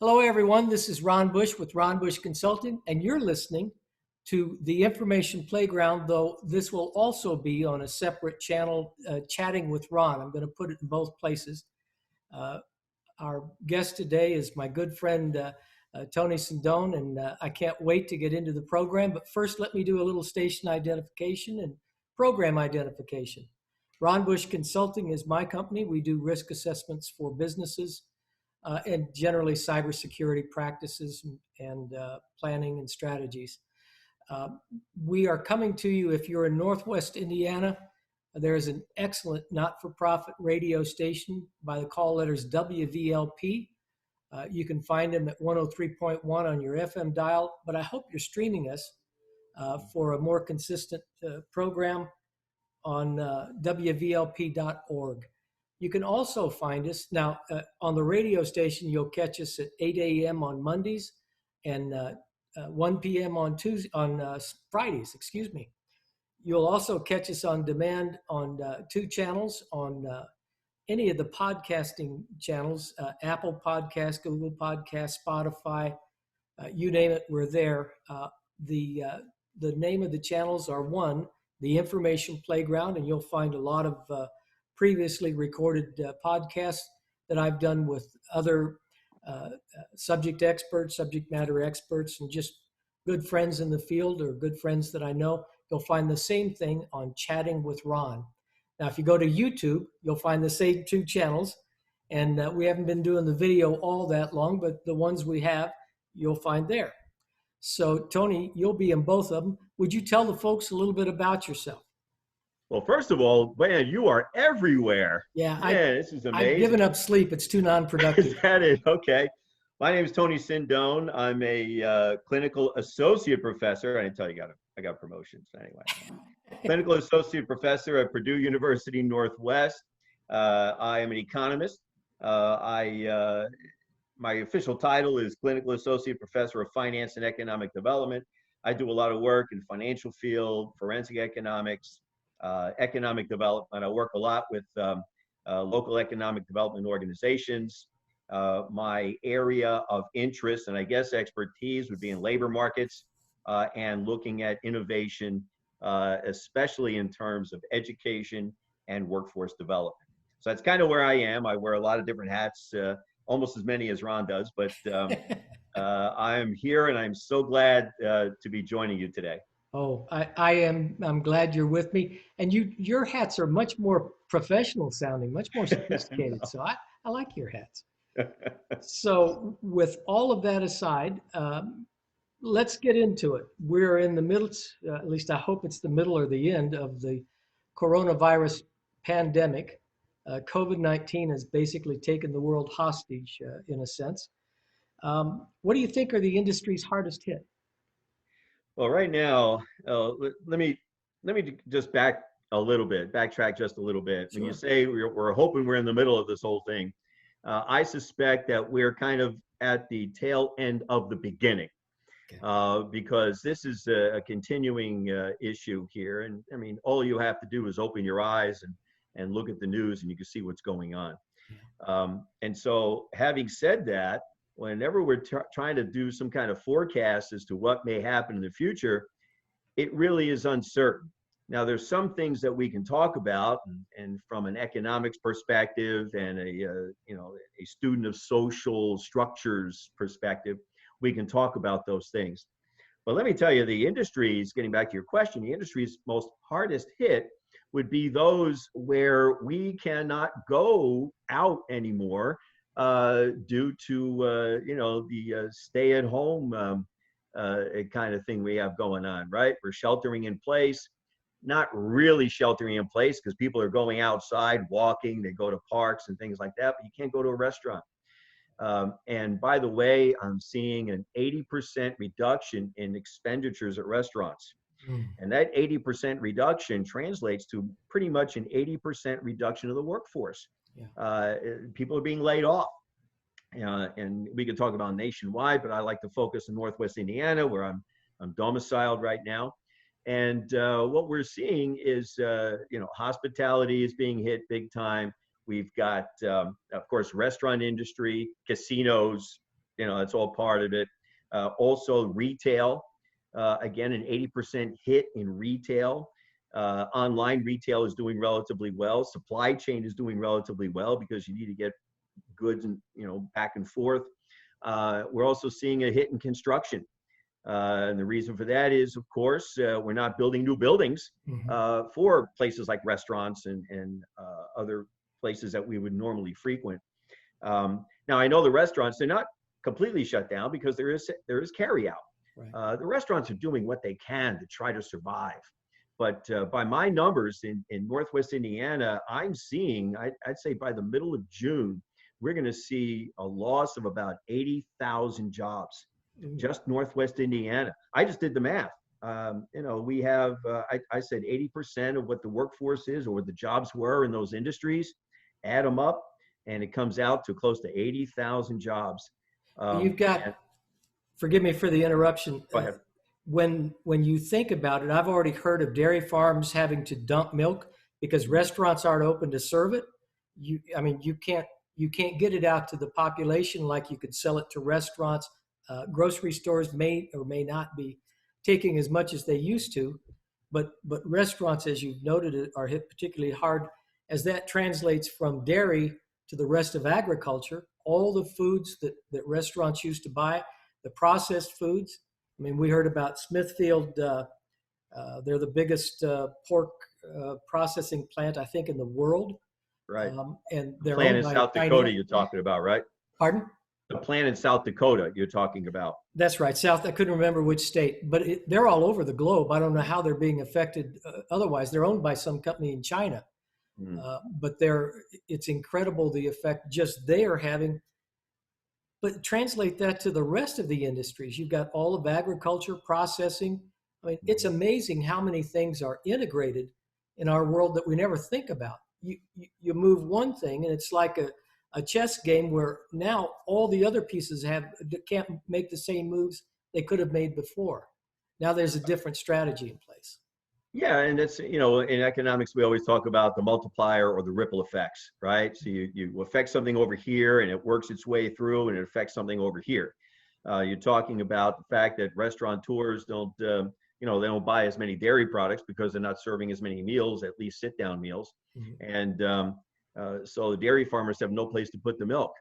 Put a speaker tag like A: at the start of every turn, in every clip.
A: Hello, everyone. This is Ron Bush with Ron Bush Consulting, and you're listening to the Information Playground, though this will also be on a separate channel, Chatting with Ron. I'm going to put it in both places. Uh, our guest today is my good friend, Tony Sindone, and I can't wait to get into the program. But first, let me do a little station identification and program identification. Ron Bush Consulting is my company. We do risk assessments for businesses and generally cybersecurity practices and planning and strategies. Uh, we are coming to you if you're in Northwest Indiana. There is an excellent not-for-profit radio station by the call letters WVLP. You can find them at 103.1 on your FM dial, but I hope you're streaming us for a more consistent program on WVLP.org. You can also find us now on the radio station. You'll catch us at 8 a.m. on Mondays and 1 p.m. on Fridays. Excuse me. You'll also catch us on demand on two channels on any of the podcasting channels: Apple Podcast, Google Podcast, Spotify. You name it, we're there. The name of the channels are one, the Information Playground, and you'll find a lot of previously recorded podcasts that I've done with other subject matter experts, and just good friends in the field or good friends that I know. You'll find the same thing on Chatting with Ron. Now, if you go to YouTube, you'll find the same two channels, and we haven't been doing the video all that long, but the ones we have, you'll find there. So, Tony, you'll be in both of them. Would you tell the folks a little bit about yourself?
B: Well, first of all, man, you are everywhere.
A: Yeah,
B: this is amazing.
A: I've given up sleep. It's too non-productive.
B: Is that it? Okay. My name is Tony Sindone. I'm a clinical associate professor. I didn't tell you I got promotions anyway. Clinical associate professor at Purdue University Northwest. I am an economist. My official title is clinical associate professor of finance and economic development. I do a lot of work in financial field, forensic economics, economic development. I work a lot with local economic development organizations. My area of interest and I guess expertise would be in labor markets and looking at innovation, especially in terms of education and workforce development. So that's kind of where I am. I wear a lot of different hats, almost as many as Ron does, but I'm here and I'm so glad to be joining you today.
A: Oh, I am. I'm glad you're with me. And your hats are much more professional sounding, much more sophisticated. So I like your hats. So with all of that aside, let's get into it. We're in the middle, at least I hope it's the middle or the end of the coronavirus pandemic. COVID-19 has basically taken the world hostage in a sense. What do you think are the industries hardest hit?
B: Well, right now, let me just backtrack just a little bit.
A: Sure.
B: When you say we're hoping we're in the middle of this whole thing, I suspect that we're kind of at the tail end of the beginning, because this is a continuing issue here. And I mean, all you have to do is open your eyes and look at the news, and you can see what's going on. Yeah. And so, having said that, whenever we're trying to do some kind of forecast as to what may happen in the future, it really is uncertain. Now, there's some things that we can talk about, and from an economics perspective and a student of social structures perspective, we can talk about those things. But let me tell you, the industries, getting back to your question, the industries most hardest hit would be those where we cannot go out anymore due to the stay-at-home kind of thing we have going on, right? We're sheltering in place, not really sheltering in place because people are going outside, walking, they go to parks and things like that, but you can't go to a restaurant. And by the way, I'm seeing an 80% reduction in expenditures at restaurants. And that 80% reduction translates to pretty much an 80% reduction of the workforce. Yeah. People are being laid off. And we could talk about nationwide, but I like to focus in Northwest Indiana, where I'm domiciled right now. And what we're seeing is, hospitality is being hit big time. We've got, of course, restaurant industry, casinos, That's all part of it. Also retail, again, an 80% hit in retail. Online retail is doing relatively well. Supply chain is doing relatively well because you need to get goods and back and forth. We're also seeing a hit in construction. And the reason for that is, of course, we're not building new buildings for places like restaurants and other places that we would normally frequent. Now, I know the restaurants, they're not completely shut down because there is carry out. Right. The restaurants are doing what they can to try to survive. But by my numbers in Northwest Indiana, I'm seeing, I'd say by the middle of June, we're going to see a loss of about 80,000 jobs, just Northwest Indiana. I just did the math. We have, I said 80% of what the workforce is or what the jobs were in those industries, add them up, and it comes out to close to 80,000 jobs.
A: You've got, forgive me for the interruption.
B: Go ahead.
A: When you think about it, I've already heard of dairy farms having to dump milk because restaurants aren't open to serve it. You can't get it out to the population like you could sell it to restaurants. Grocery stores may or may not be taking as much as they used to, but restaurants, as you've noted, are hit particularly hard as that translates from dairy to the rest of agriculture. All the foods that restaurants used to buy, the processed foods. I mean, we heard about Smithfield. They're the biggest pork processing plant, I think, in the world.
B: Right.
A: And they're
B: plant in South Dakota you're talking about, right?
A: Pardon?
B: The plant in South Dakota you're talking about.
A: That's right. I couldn't remember which state, but they're all over the globe. I don't know how they're being affected otherwise. They're owned by some company in China. But it's incredible the effect just they're having. But translate that to the rest of the industries. You've got all of agriculture, processing. I mean, it's amazing how many things are integrated in our world that we never think about. You move one thing and it's like a chess game where now all the other pieces can't make the same moves they could have made before. Now there's a different strategy in place.
B: Yeah, and it's, in economics, we always talk about the multiplier or the ripple effects, right? So you affect something over here and it works its way through and it affects something over here. You're talking about the fact that restaurateurs don't, they don't buy as many dairy products because they're not serving as many meals, at least sit-down meals. And so the dairy farmers have no place to put the milk,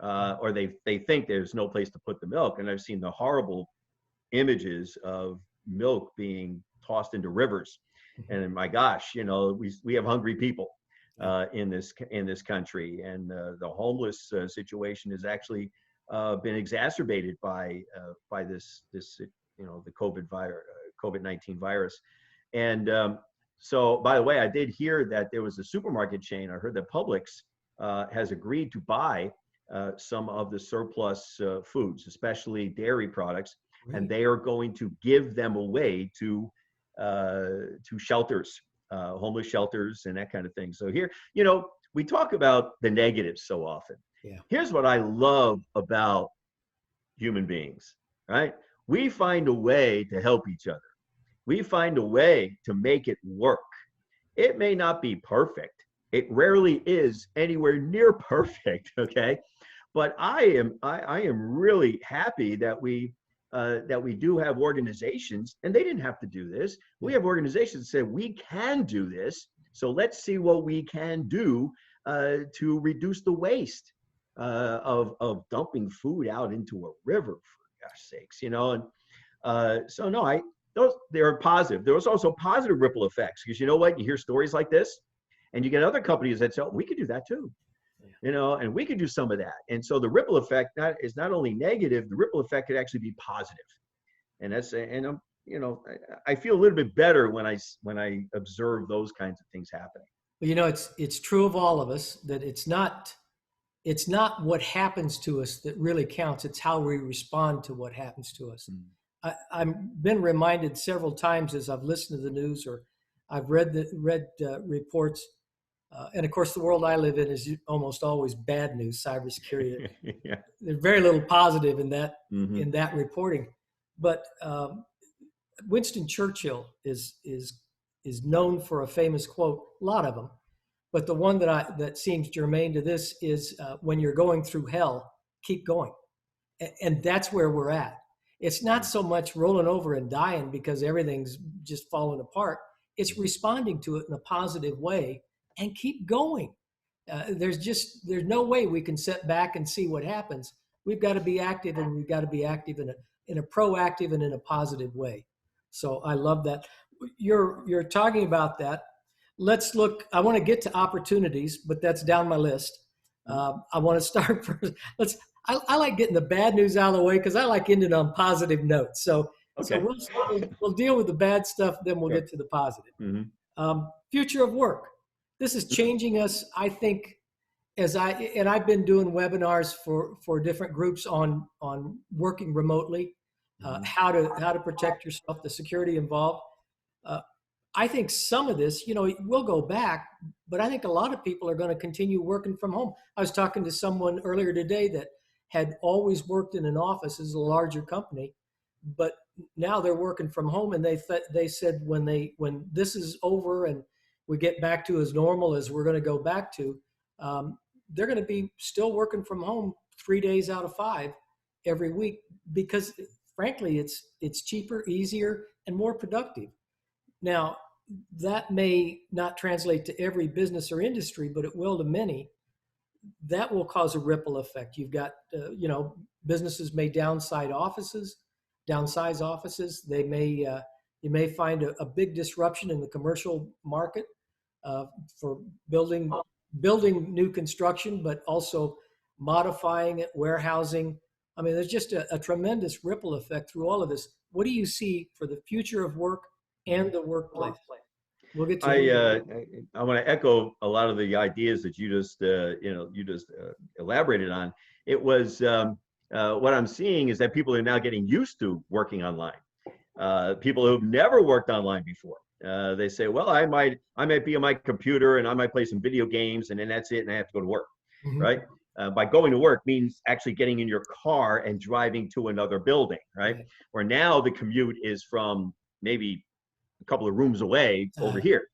B: or they think there's no place to put the milk. And I've seen the horrible images of milk being tossed into rivers, and my gosh, we have hungry people in this country, and the homeless situation has actually been exacerbated by this the COVID-19 virus. And so, by the way, I did hear that there was a supermarket chain. I heard that Publix has agreed to buy some of the surplus foods, especially dairy products, and they are going to give them away to shelters, homeless shelters and that kind of thing. So here, we talk about the negatives so often. Yeah. Here's what I love about human beings, right? We find a way to help each other. We find a way to make it work. It may not be perfect. It rarely is anywhere near perfect, okay? But I am really happy that we do have organizations, and they didn't have to do this. We have organizations that say we can do this, so let's see what we can do to reduce the waste of dumping food out into a river, for gosh sakes, And so no, they're positive. There was also positive ripple effects, because you know what? You hear stories like this, and you get other companies that say, oh, we could do that too. And we could do some of that. And so the ripple effect is not only negative, the ripple effect could actually be positive. And I feel a little bit better when I observe those kinds of things happening.
A: Well, it's true of all of us that it's not what happens to us that really counts. It's how we respond to what happens to us. I've been reminded several times as I've listened to the news or I've read reports. And of course, the world I live in is almost always bad news, cybersecurity. Yeah. There's very little positive in that in that reporting. But Winston Churchill is known for a famous quote, a lot of them. But the one that seems germane to this is when you're going through hell, keep going. And that's where we're at. It's not so much rolling over and dying because everything's just falling apart. It's responding to it in a positive way and keep going. There's no way we can sit back and see what happens. We've got to be active, and we've got to be active in a proactive and in a positive way. So I love that. You're talking about that. Let's look. I want to get to opportunities, but that's down my list. I want to start first. I like getting the bad news out of the way because I like ending on positive notes. So
B: Okay.
A: we'll deal with the bad stuff, then we'll
B: Sure.
A: get to the positive.
B: Mm-hmm.
A: Future of work. This is changing us, I think, I've been doing webinars for different groups on working remotely, how to protect yourself, the security involved. I think some of this, will go back, but I think a lot of people are going to continue working from home. I was talking to someone earlier today that had always worked in an office as a larger company, but now they're working from home, and they said when this is over and we get back to as normal as we're going to go back to, they're going to be still working from home 3 days out of 5 every week because, frankly, it's cheaper, easier, and more productive. Now, that may not translate to every business or industry, but it will to many. That will cause a ripple effect. You've got, businesses may downsize offices. They may, you may find a big disruption in the commercial market for building new construction, but also modifying it, warehousing. I mean, there's just a tremendous ripple effect through all of this. What do you see for the future of work and the workplace? We'll get to
B: I want to echo a lot of the ideas that you just elaborated on. It was what I'm seeing is that people are now getting used to working online. People who've never worked online before. They say, well, I might be on my computer and I might play some video games and then that's it, and I have to go to work, right? By going to work means actually getting in your car and driving to another building, right? Where now the commute is from maybe a couple of rooms away over here.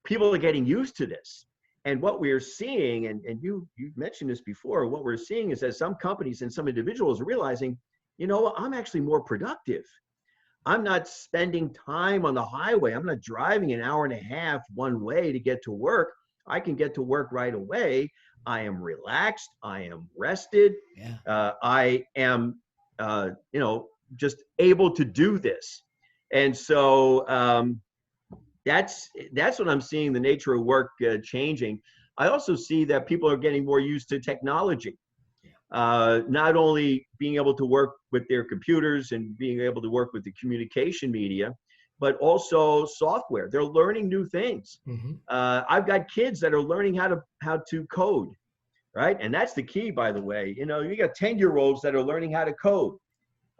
B: People are getting used to this. And what we're seeing, and you mentioned this before, what we're seeing is that some companies and some individuals are realizing, I'm actually more productive. I'm not spending time on the highway. I'm not driving an hour and a half one way to get to work. I can get to work right away. I am relaxed. I am rested. I am, just able to do this. And so that's what I'm seeing, the nature of work changing. I also see that people are getting more used to technology. Not only being able to work with their computers and being able to work with the communication media, but also software. They're learning new things. I've got kids that are learning how to code, right? And that's the key, by the way. You got 10-year-olds that are learning how to code.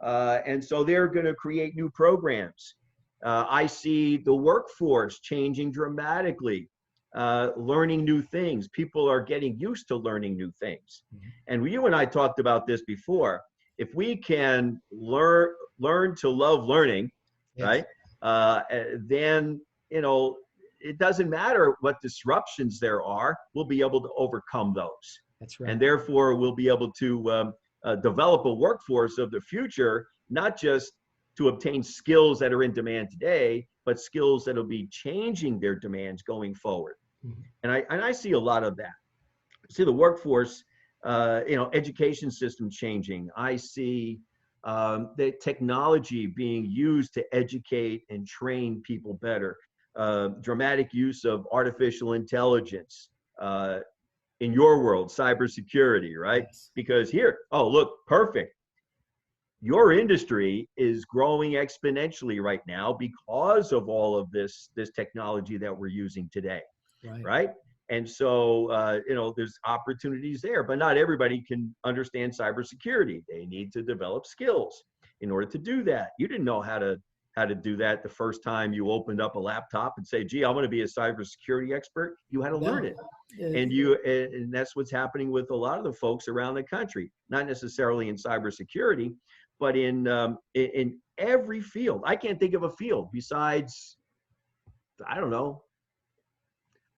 B: And so they're going to create new programs. I see the workforce changing dramatically. Learning new things. People are getting used to learning new things. And you and I talked about this before. If we can learn to love learning, right? Then, it doesn't matter what disruptions there are, we'll be able to overcome those.
A: That's right.
B: And therefore, we'll be able to develop a workforce of the future, not just to obtain skills that are in demand today, but skills that will be changing their demands going forward. And I see a lot of that. I see the workforce, education system changing. I see the technology being used to educate and train people better. Dramatic use of artificial intelligence. In your world, cybersecurity, right? Because here, look, perfect. Your industry is growing exponentially right now because of all of this technology that we're using today, right? And so, there's opportunities there, but not everybody can understand cybersecurity. They need to develop skills in order to do that. You didn't know how to do that the first time you opened up a laptop and say, gee, I'm going to be a cybersecurity expert. You had to learn it. And that's what's happening with a lot of the folks around the country, not necessarily in cybersecurity, but in every field. I can't think of a field besides, I don't know,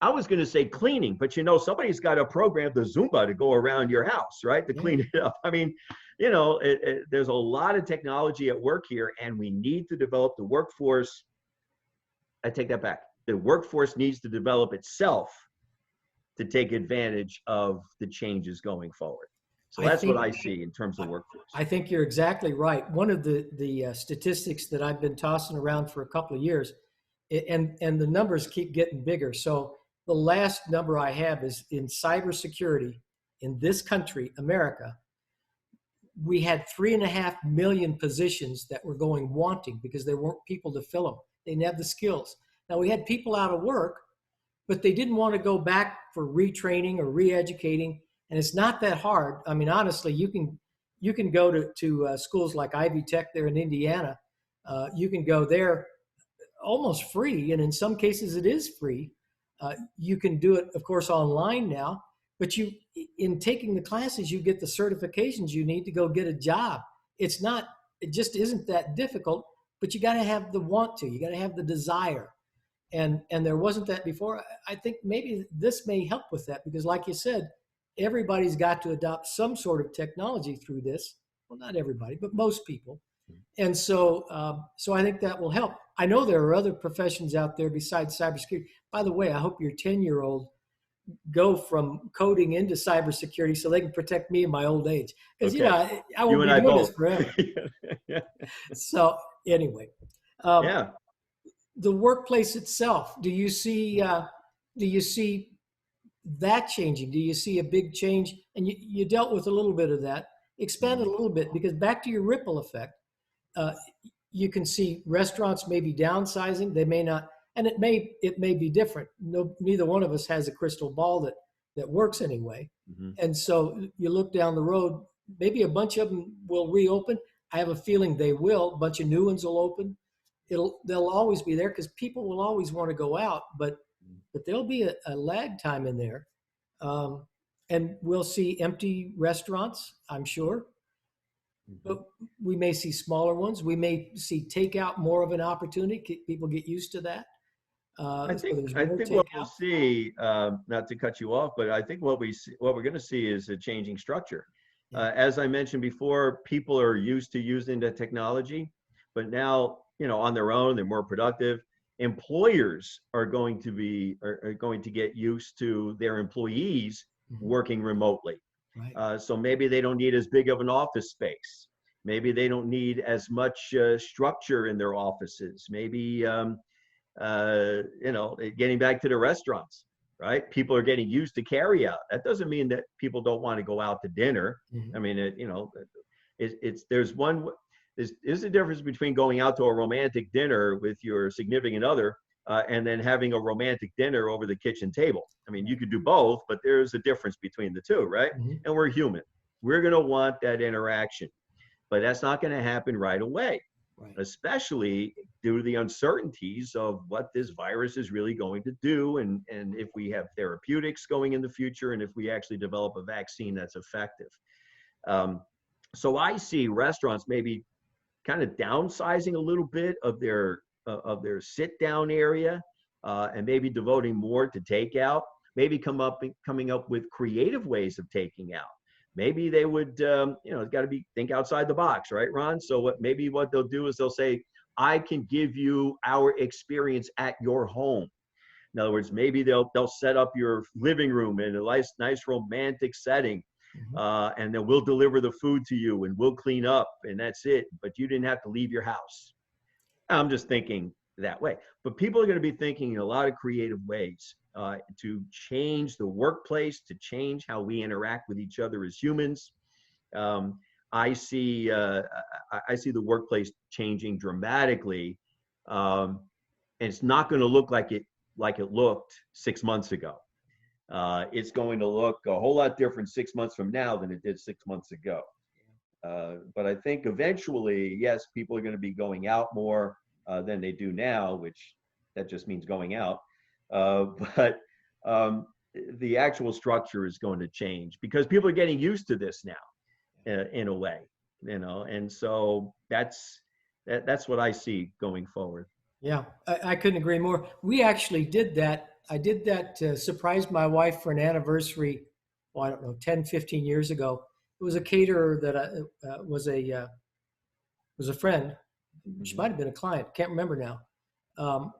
B: I was going to say cleaning, but somebody's got to program the Zumba to go around your house, right? To
A: Yeah.
B: clean it up. I mean, there's a lot of technology at work here, and we need to develop the workforce. I take that back. The workforce needs to develop itself to take advantage of the changes going forward. So
A: I
B: that's what
A: think
B: I see in terms of workforce.
A: I think you're exactly right. One of the statistics that I've been tossing around for a couple of years, and the numbers keep getting bigger. So the last number I have is in cybersecurity in this country, America. We had 3.5 million positions that were going wanting because there weren't people to fill them. They didn't have the skills. Now we had people out of work, but they didn't want to go back for retraining or re-educating. And it's not that hard. I mean, honestly, you can go to schools like Ivy Tech there in Indiana. You can go there almost free, and in some cases it is free. You can do it, of course, online now. But in taking the classes, you get the certifications you need to go get a job. It just isn't that difficult. But you got to have the want to. You got to have the desire. And there wasn't that before. I think maybe this may help with that because, like you said, everybody's got to adopt some sort of technology through this. Well, not everybody, but most people. And so I think that will help. I know there are other professions out there besides cybersecurity. By the way, I hope your 10-year-old go from coding into cybersecurity so they can protect me in my old age. Because,
B: Okay.
A: I won't be doing this forever.
B: Yeah.
A: So anyway,
B: Yeah.
A: the workplace itself, do you see that changing? Do you see a big change? And you dealt with a little bit of that. Expand it a little bit, because back to your ripple effect, you can see restaurants may be downsizing. They may not, and it may be different. Neither one of us has a crystal ball that works anyway.
B: Mm-hmm.
A: And so you look down the road, maybe a bunch of them will reopen. I have a feeling they will. A bunch of new ones will open. They'll always be there because people will always want to go out, but there'll be a lag time in there. And we'll see empty restaurants, I'm sure. But we may see smaller ones. We may see takeout more of an opportunity. People get used to that.
B: I think what we'll see, not to cut you off, but I think what we're going to see is a changing structure. As I mentioned before, people are used to using the technology, but now, on their own, they're more productive. Employers are going to get used to their employees working remotely.
A: Right.
B: So maybe they don't need as big of an office space. Maybe they don't need as much structure in their offices. Maybe, getting back to the restaurants, right? People are getting used to carry out. That doesn't mean that people don't want to go out to dinner.
A: Mm-hmm.
B: I mean, there's a difference between going out to a romantic dinner with your significant other and then having a romantic dinner over the kitchen table. I mean, you could do both, but there's a difference between the two, right?
A: Mm-hmm.
B: And we're human. We're going to want that interaction, but that's not going to happen right away,
A: Right.
B: Especially due to the uncertainties of what this virus is really going to do, and if we have therapeutics going in the future, and if we actually develop a vaccine that's effective. So I see restaurants maybe kind of downsizing a little bit of their sit down area, and maybe devoting more to takeout. Maybe coming up with creative ways of taking out. Maybe they would, it's got to think outside the box, right, Ron? So what they'll do is they'll say, I can give you our experience at your home. In other words, maybe they'll set up your living room in a nice romantic setting.
A: Mm-hmm.
B: And then we'll deliver the food to you and we'll clean up and that's it. But you didn't have to leave your house. I'm just thinking that way. But people are going to be thinking in a lot of creative ways to change the workplace, to change how we interact with each other as humans. I see the workplace changing dramatically. And it's not going to look like it looked 6 months ago. It's going to look a whole lot different 6 months from now than it did 6 months ago. But I think eventually, yes, people are going to be going out more than they do now, which that just means going out. But the actual structure is going to change because people are getting used to this now, in a way, and so that's what I see going forward.
A: Yeah, I couldn't agree more. We actually did that I did that to surprise my wife for an anniversary. Well, I don't know, 10, 15 years ago. It was a caterer that was a friend. She might have been a client. Can't remember now.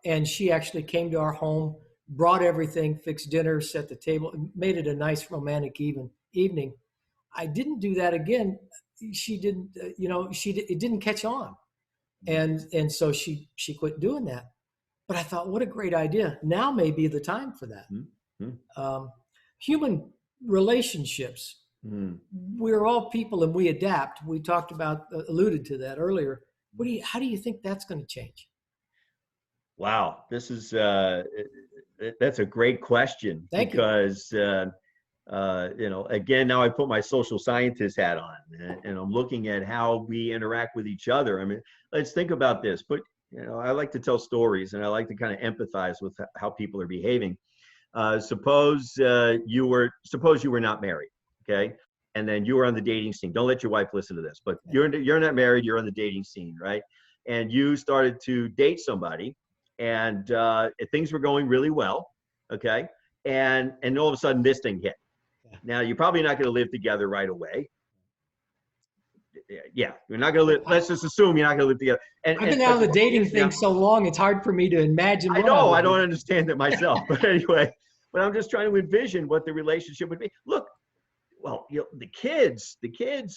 A: And she actually came to our home, brought everything, fixed dinner, set the table, and made it a nice romantic evening. I didn't do that again. She didn't, it didn't catch on. And so she quit doing that. But I thought, what a great idea. Now may be the time for that.
B: Mm-hmm.
A: Human relationships. We're all people and we adapt. We alluded to that earlier. How do you think that's going to change?
B: Wow, this is that's a great question.
A: Thank
B: because again, now I put my social scientist hat on, and I'm looking at how we interact with each other. I mean, let's think about this. But I like to tell stories, and I like to kind of empathize with how people are behaving. Suppose you were not married, okay, and then you were on the dating scene. Don't let your wife listen to this, but you're not married. You're on the dating scene, right? And you started to date somebody, and things were going really well, okay, and all of a sudden this thing hit. Now you're probably not going to live together right away. Yeah, you're not going to live. Let's just assume you're not going to live together.
A: I've been out of the dating thing so long; it's hard for me to imagine.
B: I know I don't understand it myself, but anyway. But I'm just trying to envision what the relationship would be. Look, well, the kids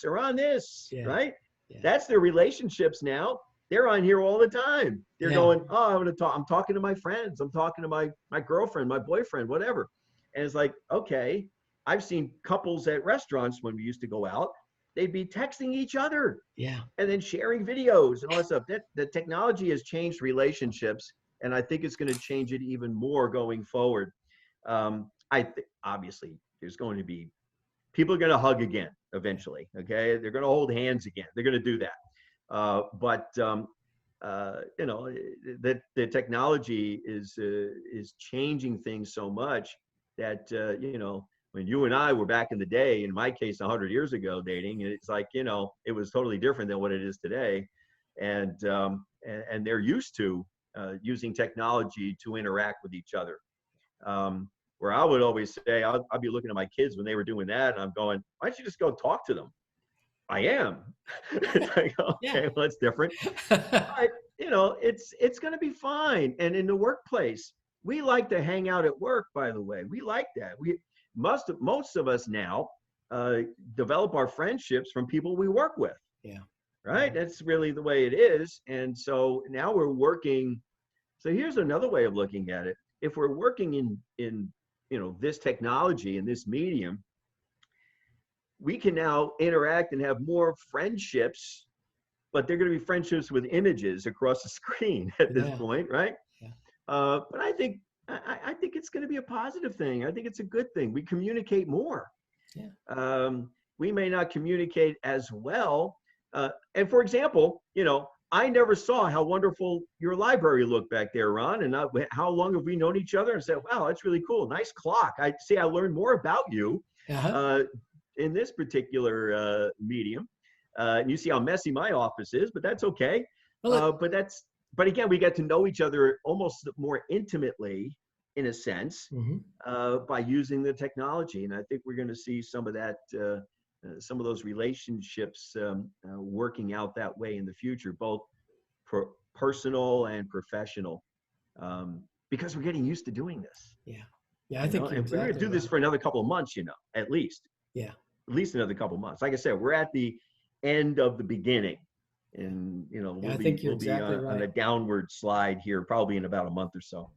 B: are on this, right? Yeah. That's their relationships now. They're on here all the time. They're going, oh, I'm talking to my friends. I'm talking to my girlfriend, my boyfriend, whatever. And it's like, okay, I've seen couples at restaurants when we used to go out. They'd be texting each other, and then sharing videos and all that stuff. The technology has changed relationships, and I think it's going to change it even more going forward. Obviously there's going to be people are going to hug again eventually. Okay, they're going to hold hands again. They're going to do that. But the technology is changing things so much that when you and I were back in the day, in my case 100 years ago, dating, it's like it was totally different than what it is today, and they're used to using technology to interact with each other. Where I would always say, I'll be looking at my kids when they were doing that, and I'm going, why don't you just go talk to them? I am. It's like, okay, well, that's different. But it's going to be fine. And in the workplace, we like to hang out at work. By the way, we like that. Most of us now develop our friendships from people we work with. Yeah. Right. That's really the way it is. And so now we're working. So here's another way of looking at it. If we're working in this technology and this medium, we can now interact and have more friendships, but they're going to be friendships with images across the screen at this point, right? Yeah. But I think it's going to be a positive thing. I think it's a good thing. We communicate more. Yeah. We may not communicate as well. And for example, I never saw how wonderful your library looked back there, Ron. And how long have we known each other? And said, wow, that's really cool. Nice clock. I learned more about you in this particular medium. And you see how messy my office is, but that's okay. But again, we get to know each other almost more intimately, in a sense, by using the technology. And I think we're going to see some of that. Some of those relationships working out that way in the future, both personal and professional, because we're getting used to doing this.
A: I think
B: we're going to do this for another couple of months, at least. At least another couple of months. Like I said, we're at the end of the beginning, and we'll be on a downward slide here, probably in about a month or so.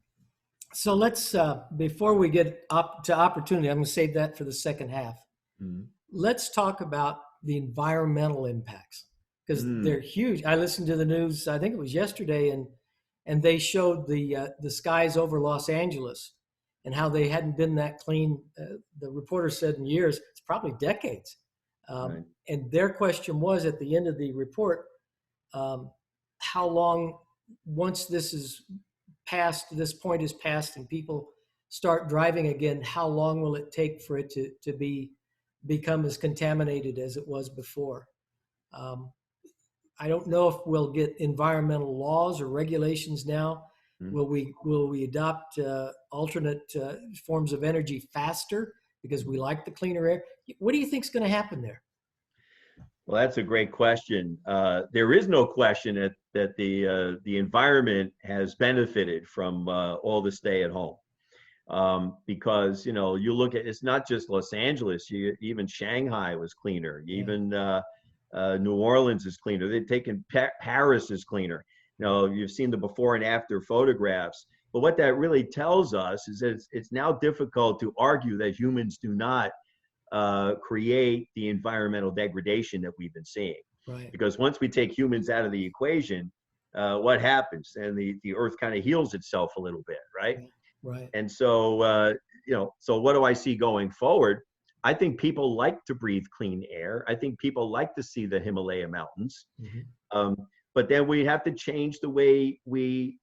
A: So let's before we get up to opportunity, I'm going to save that for the second half. Let's talk about the environmental impacts, because they're huge. I listened to the news, I think it was yesterday, and they showed the skies over Los Angeles and how they hadn't been that clean. The reporter said in years, it's probably decades. And their question was at the end of the report, how long, once this is past, this point is passed and people start driving again, how long will it take for it to become as contaminated as it was before? I don't know if we'll get environmental laws or regulations now
B: Mhm.
A: Will we adopt alternate forms of energy faster because we like the cleaner air? What do you think is going to happen there?
B: Well, that's a great question. There is no question that the environment has benefited from all the stay at home. Because you look at, it's not just Los Angeles. Even Shanghai was cleaner.
A: Yeah.
B: Even New Orleans is cleaner. They've taken Paris is cleaner. You've seen the before and after photographs. But what that really tells us is that it's now difficult to argue that humans do not create the environmental degradation that we've been seeing.
A: Right.
B: Because once we take humans out of the equation, what happens? And the earth kind of heals itself a little bit, right?
A: Right.
B: And so, so what do I see going forward? I think people like to breathe clean air. I think people like to see the Himalaya mountains.
A: Mm-hmm.
B: But then we have to change the way we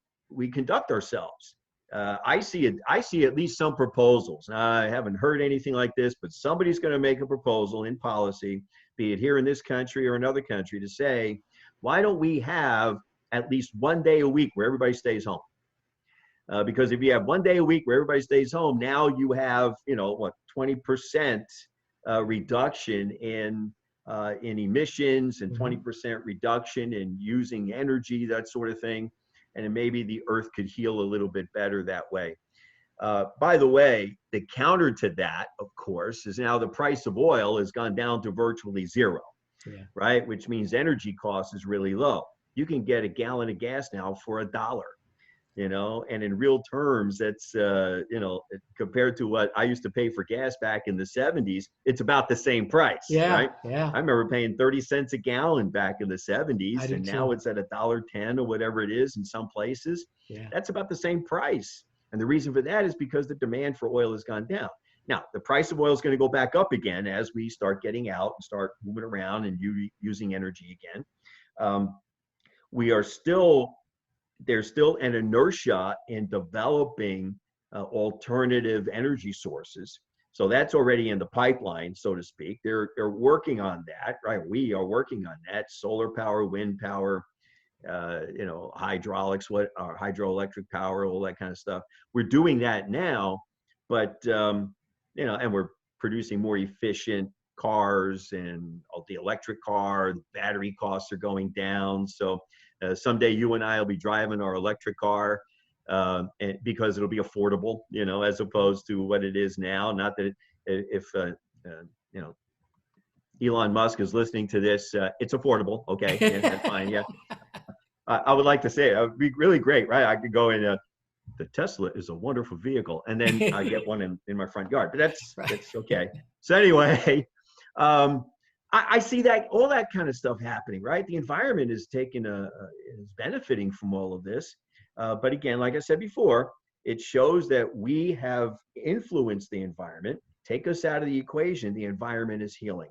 B: conduct ourselves. I see at least some proposals. I haven't heard anything like this, but somebody's going to make a proposal in policy, be it here in this country or another country, to say, why don't we have at least one day a week where everybody stays home? Because if you have one day a week where everybody stays home, now you have, 20% reduction in emissions and 20% reduction in using energy, that sort of thing. And then maybe the earth could heal a little bit better that way. By the way, the counter to that, of course, is now the price of oil has gone down to virtually zero, right? Which means energy cost is really low. You can get a gallon of gas now for $1. And in real terms, that's, compared to what I used to pay for gas back in the 70s, it's about the same price, right?
A: Yeah.
B: I remember paying 30 cents a gallon back in the
A: I
B: 70s,
A: do
B: and now
A: too.
B: it's at $1.10 or whatever it is in some places.
A: Yeah.
B: That's about the same price. And the reason for that is because the demand for oil has gone down. Now, the price of oil is going to go back up again as we start getting out and start moving around and using energy again. There's still an inertia in developing alternative energy sources. So that's already in the pipeline, so to speak. They're working on that, right? We are working on that: solar power, wind power, hydraulics, hydroelectric power, all that kind of stuff. We're doing that now, but and we're producing more efficient cars, and the electric car, the battery costs are going down. So someday you and I will be driving our electric car, and because it'll be affordable, as opposed to what it is now. Not that if Elon Musk is listening to this, it's affordable. Okay, yeah, that's fine. Yeah, I would like to say it would be really great, right? I could go in. The Tesla is a wonderful vehicle, and then I get one in my front yard. But that's okay. So anyway. I see that all that kind of stuff happening, right? The environment is is benefiting from all of this. But again, like I said before, it shows that we have influenced the environment. Take us out of the equation, the environment is healing.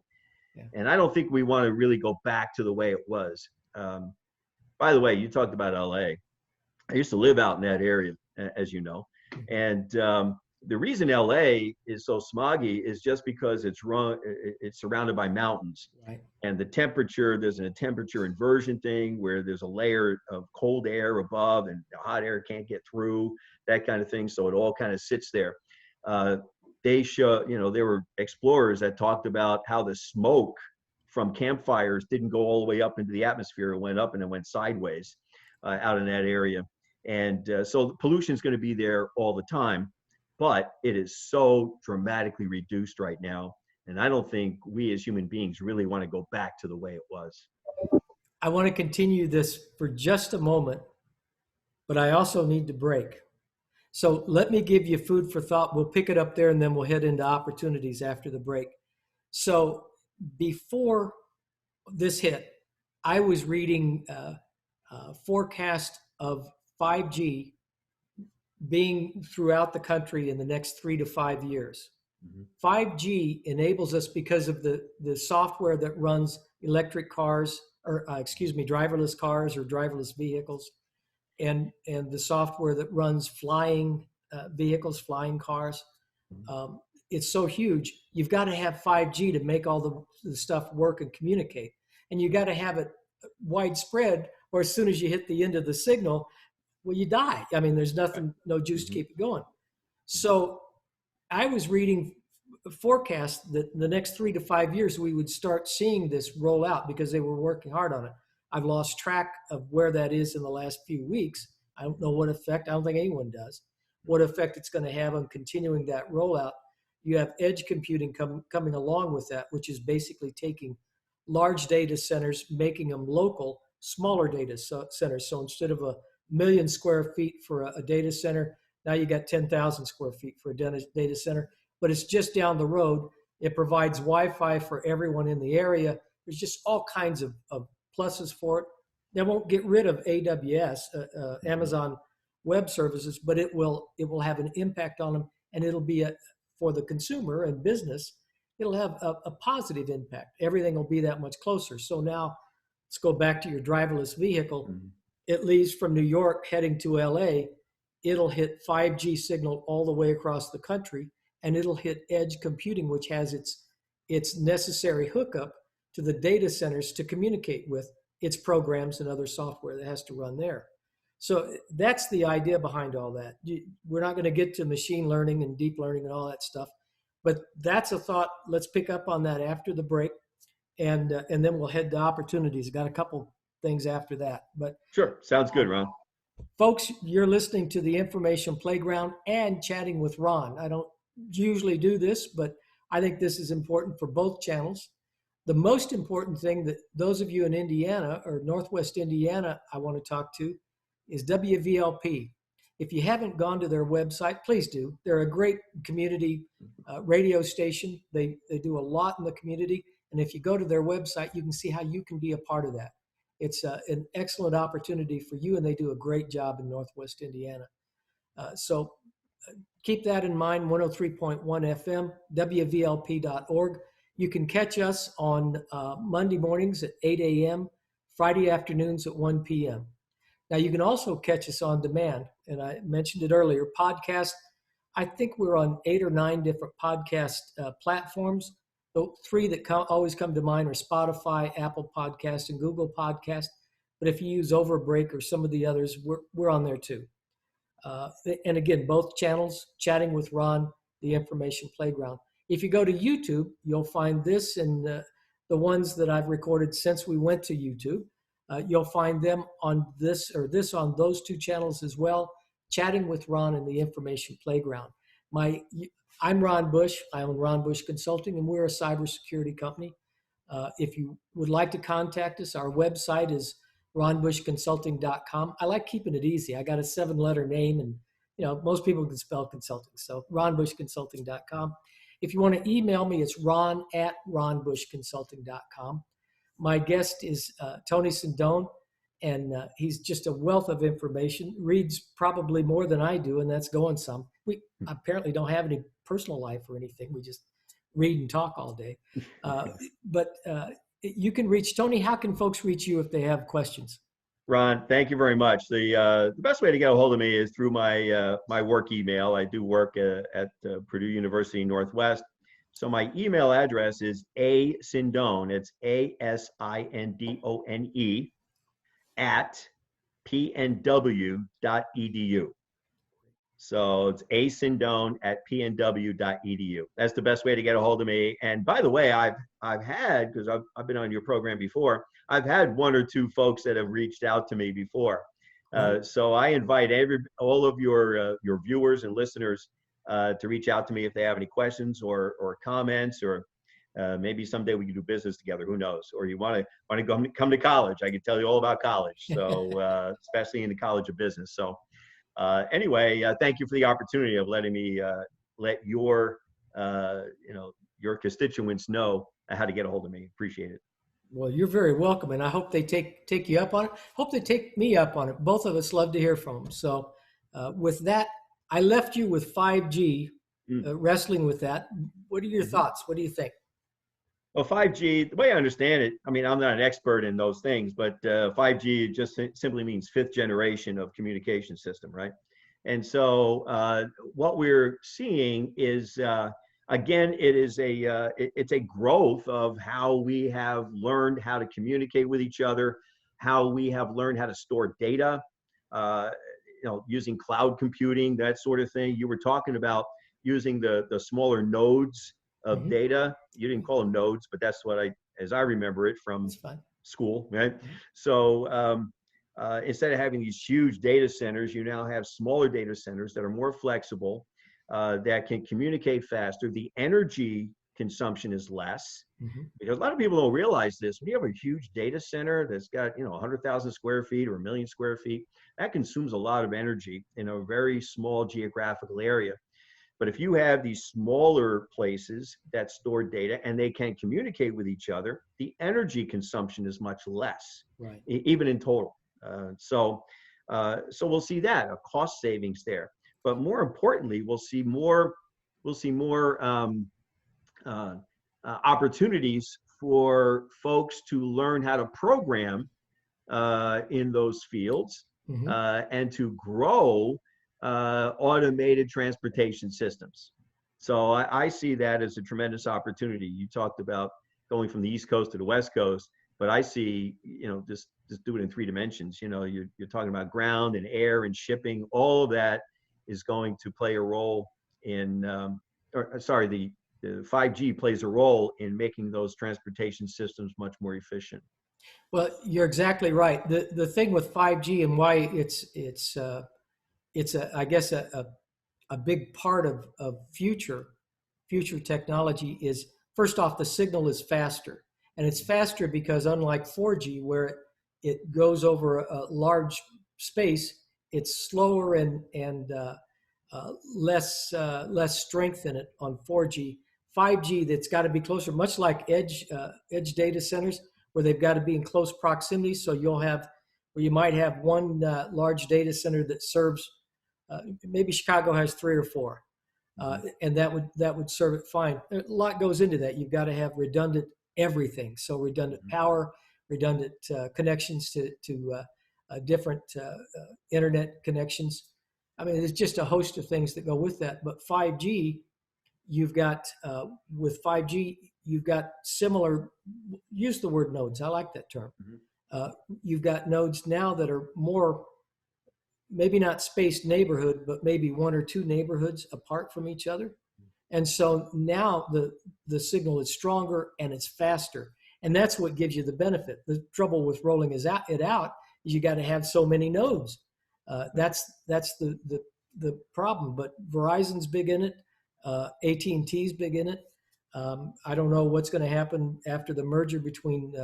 B: Yeah. And I don't think we want to really go back to the way it was. By the way, you talked about LA. I used to live out in that area, as you know. And the reason LA is so smoggy is just because it's surrounded by mountains, right? And the temperature, there's a temperature inversion thing where there's a layer of cold air above and the hot air can't get through, that kind of thing. So it all kind of sits there. There were explorers that talked about how the smoke from campfires didn't go all the way up into the atmosphere. It went up and it went sideways out in that area. And so pollution is going to be there all the time. But it is so dramatically reduced right now. And I don't think we as human beings really want to go back to the way it was.
A: I want to continue this for just a moment, but I also need to break. So let me give you food for thought. We'll pick it up there and then we'll head into opportunities after the break. So before this hit, I was reading a forecast of 5G being throughout the country in the next 3 to 5 years. 5G enables us because of the software that runs electric cars, or driverless cars or driverless vehicles, and the software that runs flying vehicles, flying cars. It's so huge. You've got to have 5G to make all the stuff work and communicate. And you got to have it widespread, or as soon as you hit the end of the signal, well, you die. I mean, there's nothing, no juice to keep it going. So I was reading forecasts that the next 3 to 5 years we would start seeing this roll out because they were working hard on it. I've lost track of where that is in the last few weeks. I don't know what effect, I don't think anyone does, what effect it's going to have on continuing that rollout. You have edge computing coming along with that, which is basically taking large data centers, making them local, smaller data centers. So instead of 1,000,000 square feet for a data center, now you got 10,000 square feet for a data center, but it's just down the road. It provides Wi-Fi for everyone in the area. There's just all kinds of pluses for it. They won't get rid of AWS, Amazon Web Services, but it will have an impact on them, and it'll be for the consumer and business, it'll have a positive impact. Everything will be that much closer. So now let's go back to your driverless vehicle. It leaves from New York heading to LA. It'll hit 5G signal all the way across the country, and it'll hit edge computing, which has its necessary hookup to the data centers to communicate with its programs and other software that has to run there. So that's the idea behind all that. We're not going to get to machine learning and deep learning and all that stuff, but that's a thought. Let's pick up on that after the break, and then we'll head to opportunities. Got a couple things after that, but
B: sure, sounds good, Ron.
A: Folks, you're listening to the Information Playground and Chatting with Ron. I don't usually do this, but I think this is important for both channels. The most important thing that those of you in Indiana or Northwest Indiana I want to talk to is WVLP. If you haven't gone to their website, please do. They're a great community radio station. They do a lot in the community. And if you go to their website, you can see how you can be a part of that. It's an excellent opportunity for you, and they do a great job in Northwest Indiana. So keep that in mind, 103.1 FM, WVLP.org. You can catch us on Monday mornings at 8 a.m., Friday afternoons at 1 p.m. Now, you can also catch us on demand, and I mentioned it earlier, podcast. I think we're on 8 or 9 different podcast platforms. The 3 that always come to mind are Spotify, Apple Podcast, and Google Podcast. But if you use Overbreak or some of the others, we're on there too. And again, both channels, Chatting with Ron, the Information Playground. If you go to YouTube, you'll find this and the ones that I've recorded since we went to YouTube. You'll find them on this on those 2 channels as well, Chatting with Ron and the Information Playground. I'm Ron Bush. I own Ron Bush Consulting, and we're a cybersecurity company. If you would like to contact us, our website is ronbushconsulting.com. I like keeping it easy. I got a 7-letter name, and most people can spell consulting. So ronbushconsulting.com. If you want to email me, it's ron@ronbushconsulting.com. My guest is Tony Sindone, and he's just a wealth of information, reads probably more than I do, and that's going some. We apparently don't have any personal life or anything. We just read and talk all day. But you can reach Tony. How can folks reach you if they have questions?
B: Ron, thank you very much. The best way to get a hold of me is through my my work email. I do work at Purdue University Northwest. So my email address is asindone, it's ASINDONE, at pnw.edu. So it's asindone@pnw.edu. That's the best way to get a hold of me. And by the way, I've had, because I've been on your program before, I've had 1 or 2 folks that have reached out to me before. So I invite all of your viewers and listeners to reach out to me if they have any questions or comments, or maybe someday we can do business together. Who knows? Or you want to come to college? I can tell you all about college. So especially in the College of Business. So anyway, thank you for the opportunity of letting me let your constituents know how to get a hold of me. Appreciate it.
A: Well, you're very welcome, and I hope they take you up on it. Hope they take me up on it. Both of us love to hear from them. So with that, I left you with 5G, wrestling with that. What are your thoughts? What do you think?
B: Well, 5G, the way I understand it, I mean, I'm not an expert in those things, but 5G just simply means 5th generation of communication system, right? And so what we're seeing is, again, it's a growth of how we have learned how to communicate with each other, how we have learned how to store data. using cloud computing, that sort of thing. You were talking about using the smaller nodes of data. You didn't call them nodes, but that's what as I remember it from school, right? So instead of having these huge data centers, you now have smaller data centers that are more flexible, that can communicate faster. The energy consumption is less, because a lot of people don't realize this. When you have a huge data center that's got 100,000 square feet or 1,000,000 square feet, that consumes a lot of energy in a very small geographical area. But if you have these smaller places that store data and they can communicate with each other, the energy consumption is much less, even in total. So we'll see that a cost savings there. But more importantly, we'll see more opportunities for folks to learn how to program in those fields, and to grow automated transportation systems. So I see that as a tremendous opportunity. You talked about going from the East Coast to the West Coast, but I see, just do it in 3 dimensions. You're talking about ground and air and shipping. All of that is going to play a role in, the 5G plays a role in making those transportation systems much more efficient.
A: Well, you're exactly right. The thing with 5G and why it's I guess a big part of future technology is, first off, the signal is faster, and it's faster because unlike 4G, where it goes over a large space, it's slower and less strength in it on 4G. 5G, that's got to be closer, much like edge data centers, where they've got to be in close proximity. So you might have one large data center that serves, maybe Chicago has 3 or 4, and that would serve it fine. A lot goes into that. You've got to have redundant everything. So redundant power, redundant connections to different internet connections. I mean, there's just a host of things that go with that. But 5G, with 5G, you've got similar, use the word nodes. I like that term. You've got nodes now that are more, maybe not spaced neighborhood, but maybe 1 or 2 neighborhoods apart from each other. And so now the signal is stronger and it's faster. And that's what gives you the benefit. The trouble with rolling it out is you got to have so many nodes. That's the problem. But Verizon's big in it. AT&T's big in it. I don't know what's going to happen after the merger between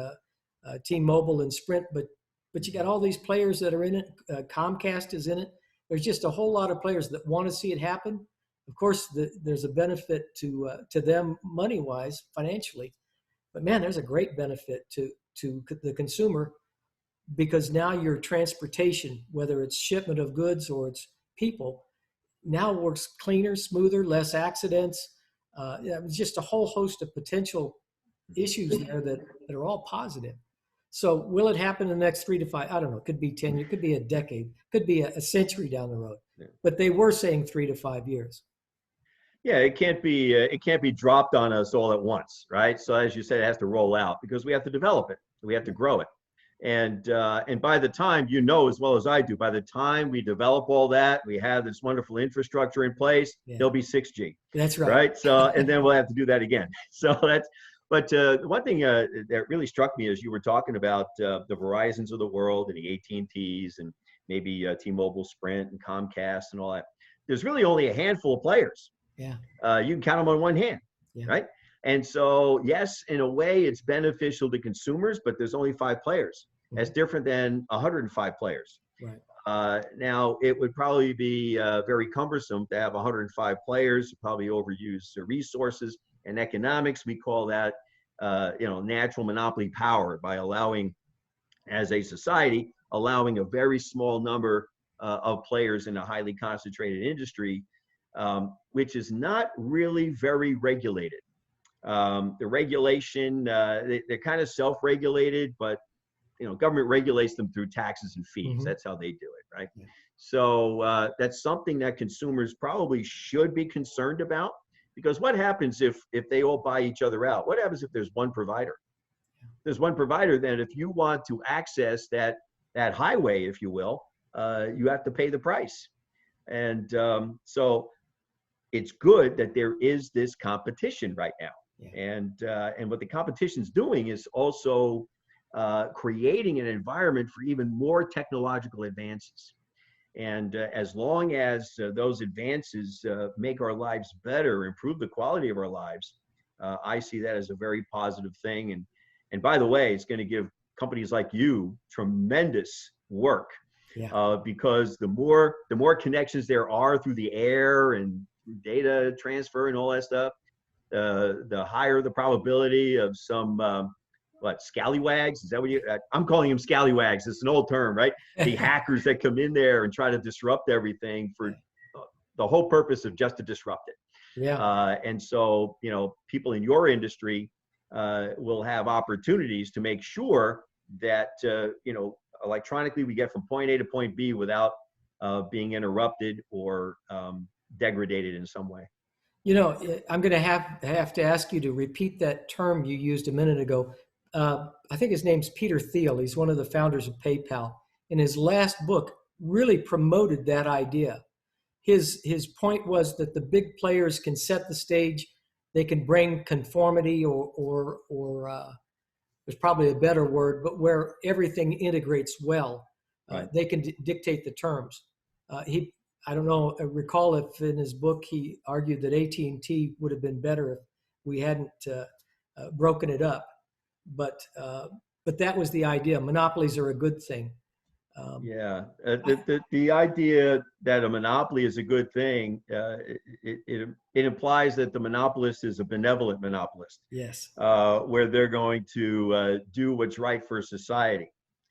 A: T-Mobile and Sprint, but you got all these players that are in it. Comcast is in it. There's just a whole lot of players that want to see it happen. Of course, there's a benefit to them money-wise, financially, but man, there's a great benefit to the consumer, because now your transportation, whether it's shipment of goods or it's people, now works cleaner, smoother, less accidents. It's just a whole host of potential issues there that are all positive. So will it happen in the next 3 to 5? I don't know. It could be 10. It could be a decade. Could be a century down the road. Yeah. But they were saying 3 to 5 years.
B: Yeah, it can't be dropped on us all at once, right? So as you said, it has to roll out because we have to develop it. We have to grow it. And by the time, as well as I do, by the time we develop all that, we have this wonderful infrastructure in place, there'll be 6G.
A: That's right.
B: Right. So, and then we'll have to do that again. So but one thing that really struck me as you were talking about the Verizons of the world and the AT&Ts and maybe T-Mobile, Sprint, and Comcast and all that. There's really only a handful of players.
A: Yeah.
B: You can count them on one hand, right? And so, yes, in a way, it's beneficial to consumers, but there's only 5 players. That's different than 105 players.
A: Right.
B: Now, it would probably be very cumbersome to have 105 players, probably overuse resources. In economics, we call that, natural monopoly power, by allowing, as a society, allowing a very small number of players in a highly concentrated industry, which is not really very regulated. The regulation, they're kind of self-regulated, but government regulates them through taxes and fees. That's how they do it, right? Yeah. So that's something that consumers probably should be concerned about, because what happens if they all buy each other out? What happens if there's one provider? There's one provider, then if you want to access that highway, if you will, you have to pay the price. And so it's good that there is this competition right now. Yeah. And what the competition's doing is also creating an environment for even more technological advances. And as long as those advances make our lives better, improve the quality of our lives, I see that as a very positive thing. And by the way, it's going to give companies like you tremendous work. Yeah. Because the more connections there are through the air and data transfer and all that stuff, the higher the probability of some scallywags? Is that what you? I'm calling them scallywags. It's an old term, right? The hackers that come in there and try to disrupt everything for the whole purpose of just to disrupt it. Yeah. And so, people in your industry will have opportunities to make sure that electronically we get from point A to point B without being interrupted or degraded in some way.
A: I'm going to have to ask you to repeat that term you used a minute ago. I think his name's Peter Thiel. He's one of the founders of PayPal. In his last book, really promoted that idea. His point was that the big players can set the stage. They can bring conformity or there's probably a better word, but where everything integrates well, right. They can dictate the terms. I don't know, I recall if in his book he argued that AT&T would have been better if we hadn't broken it up. But that was the idea. Monopolies are a good thing.
B: The idea that a monopoly is a good thing, it implies that the monopolist is a benevolent monopolist.
A: Yes.
B: Where they're going to do what's right for society.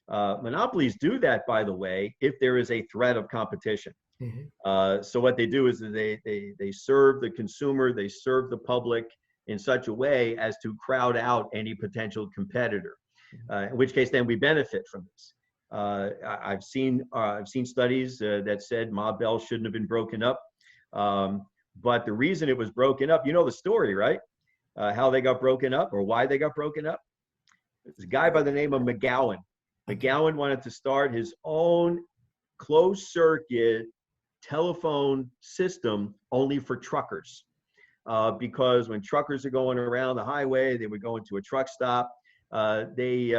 B: Monopolies do that, by the way, if there is a threat of competition. Mm-hmm. So what they do is they serve the consumer, they serve the public in such a way as to crowd out any potential competitor. In which case, then we benefit from this. I've seen studies that said Ma Bell shouldn't have been broken up, but the reason it was broken up, the story, right? How they got broken up or why they got broken up. There's a guy by the name of McGowan. McGowan wanted to start his own closed circuit telephone system only for truckers, because when truckers are going around the highway, they would go into a truck stop. They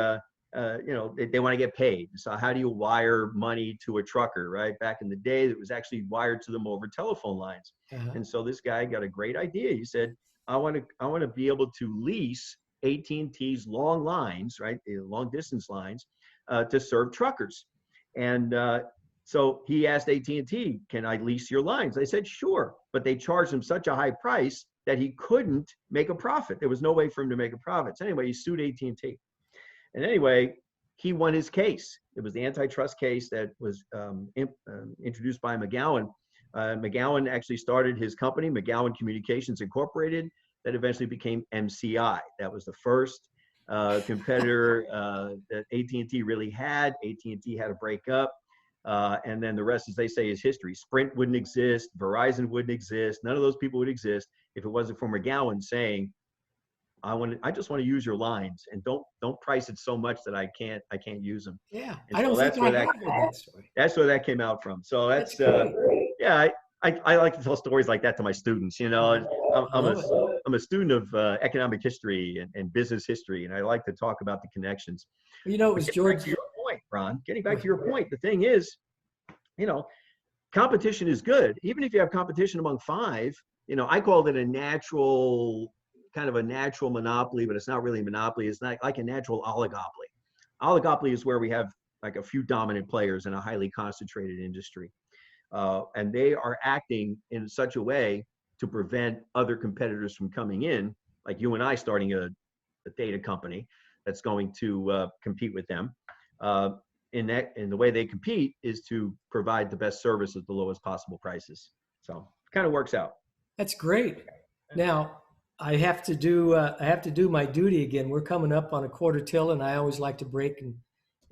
B: want to get paid. So how do you wire money to a trucker, right? Back in the day, it was actually wired to them over telephone lines. Uh-huh. And so this guy got a great idea. He said, I want to be able to lease AT&T's long lines, right? The long distance lines, to serve truckers. And so he asked AT&T, can I lease your lines? They said, sure. But they charged him such a high price that he couldn't make a profit. There was no way for him to make a profit. So anyway, he sued AT&T. And anyway, he won his case. It was the antitrust case that was introduced by McGowan. McGowan actually started his company, McGowan Communications Incorporated, that eventually became MCI. That was the first competitor that AT&T really had. AT&T had to break up. And then the rest, as they say, is history. Sprint wouldn't exist. Verizon wouldn't exist. None of those people would exist if it wasn't for McGowan saying, I just want to use your lines, and don't price it so much that I can't use them.
A: Yeah,
B: and I don't think that's where that came out from. So that's I like to tell stories like that to my students. I'm a student of economic history and business history, and I like to talk about the connections.
A: It was George.
B: Back to your point, Ron. Getting back to your point, the thing is, competition is good. Even if you have competition among five, I called it kind of a natural monopoly, but it's not really a monopoly. It's not like a natural oligopoly. Oligopoly is where we have like a few dominant players in a highly concentrated industry. And they are acting in such a way to prevent other competitors from coming in, like you and I starting a data company that's going to compete with them. And the way they compete is to provide the best service at the lowest possible prices. So it kind of works out.
A: That's great. Now, I have to do my duty again. We're coming up on a quarter till, and I always like to break